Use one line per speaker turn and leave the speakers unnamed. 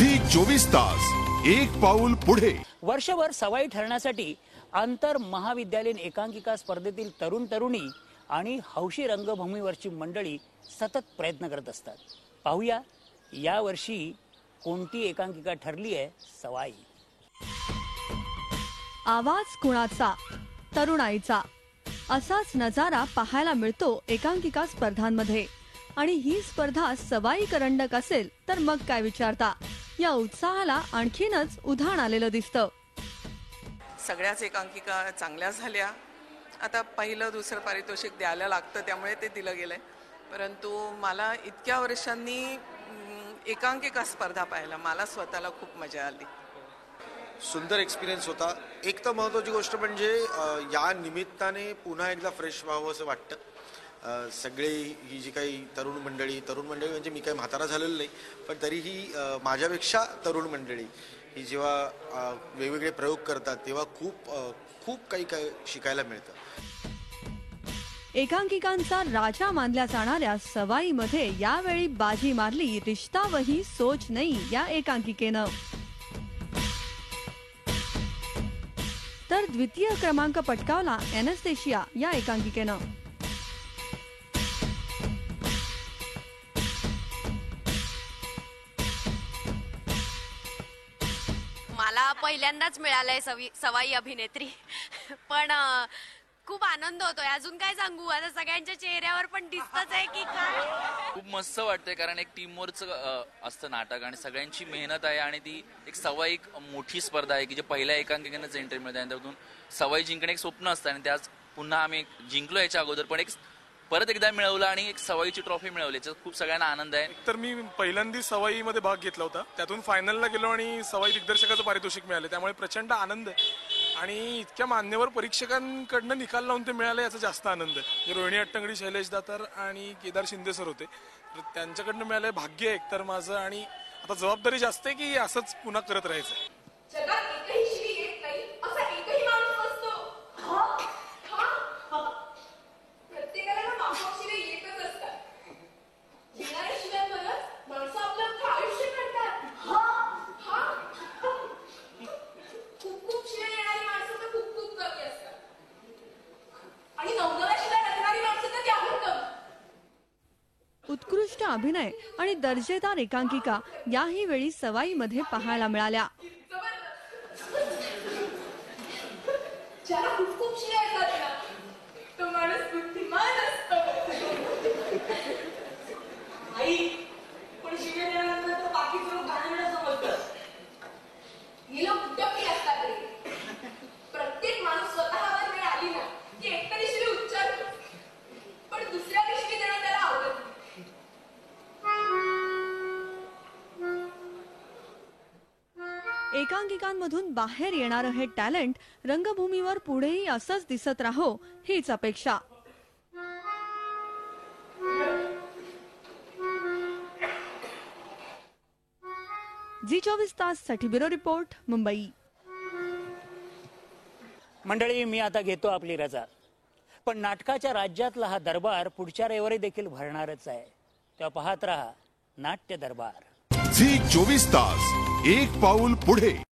Zee 24 तास एक पाऊल पुढे।
वर्षभर सवाई ठरण्यासाठी आंतर महाविद्यालयीन एकांकिका स्पर्धेतील तरुण तरुणी आणि हौशी रंगभूमीवरची मंडळी सतत प्रयत्न करत असतात। पाहूया या वर्षी कोणती एकांकिका ठरली आहे। सवाई
आवाज कुणाचा, तरुणाईचा असाच नजारा पाहायला मिळतो एकांकिका स्पर्धांमध्ये। आणि ही स्पर्धा सवाई करंडक असेल तर मग काय विचारता, या उत्साहाला आणखीनच उधाण आलेलं दिसतं।
सगळ्याच एकांकिका चांगल्या झाल्या। आता पहिलं दुसरं पारितोषिक द्यायला लागतं त्यामुळे ते दिलं गेलंय, परंतु मला इतक्या वर्षांनी एकांकिका स्पर्धा पाहायला मला स्वतःला खूप मजा आली।
सुंदर एक्सपिरियन्स होता। एक तर महत्त्वाची गोष्ट म्हणजे या निमित्ताने पुन्हा एकदा फ्रेश व्हावं असं वाटतं। सगळे ही जी काही तरुण मंडळी म्हणजे मी काही म्हातारा झालेलो नाही, पण तरीही माझ्यापेक्षा तरुण मंडळी ही जेव्हा वेगवेगळे प्रयोग करतात तेव्हा खूप काही शिकायला मिळतं।
एकांकिकांचा राजा मानल्या जाणाऱ्या सवाईमध्ये यावेळी बाजी मारली रिश्ता वही सोच नई या एकांकिकेनं। तर द्वितीय क्रमांक पटकावला एनेस्थेशिया या एकांकिकेनं।
मला पहिल्यांदाच मिळालंय सवाई अभिनेत्री, पण खूप आनंद होतोय। अजून काय सांगू, आता सगळ्यांच्या चेहऱ्यावर पण दिसतच आहे की काय।
खूप मस्त वाटतंय, कारण एक टीमवर्कचं असतं नाटक आणि सगळ्यांची मेहनत आहे आणि ती एक सवाई एक मोठी स्पर्धा आहे की जे पहिल्या एकांकिकेनंच एंट्री मिळते आणि त्यातून सवाई जिंकणे एक स्वप्न असतं आणि त्याच पुन्हा आम्ही जिंकलो याच्या अगोदर, पण एक परत एकदा मिळवलं आणि एक सवाईची ट्रॉफी मिळवली, याच्यात खूप सगळ्यांना आनंद आहे।
तर मी पहिल्यांदा सवाईमध्ये भाग घेतला होता, त्यातून फायनलला गेलो आणि सवाई दिग्दर्शकाचं पारितोषिक मिळालं, त्यामुळे प्रचंड आनंद आहे। आणि इतक्या मान्यवर परीक्षकांकडनं निकाल लावून ते मिळाले याचा जास्त आनंद आहे। रोहिणी अट्टंगडी, शैलेश दातार आणि केदार शिंदे सर होते, तर त्यांच्याकडनं मिळालंय भाग्य एक तर माझं, आणि आता जबाबदारी जास्त आहे की असंच पुन्हा करत राहायचं।
उत्कृष्ट अभिनय आणि दर्जेदार एकांकिका याही वेळी सवाईमध्ये पाहायला मिळाल्या। एकांकिकांमधून बाहेर येणारं हे टॅलेंट रंगभूमीवर पुढेही असंच दिसत राहो हीच अपेक्षा। झी 24 तास साठी ब्युरो रिपोर्ट, मुंबई।
मंडळी, मी आता घेतो आपली रजा, पण नाटकाच्या राज्यातला हा दरबार पुढच्या रविवारी देखील भरणारच आहे, तेव्हा पाहत रहा नाट्य दरबार।
झी 24 तास एक पाऊल पुढे।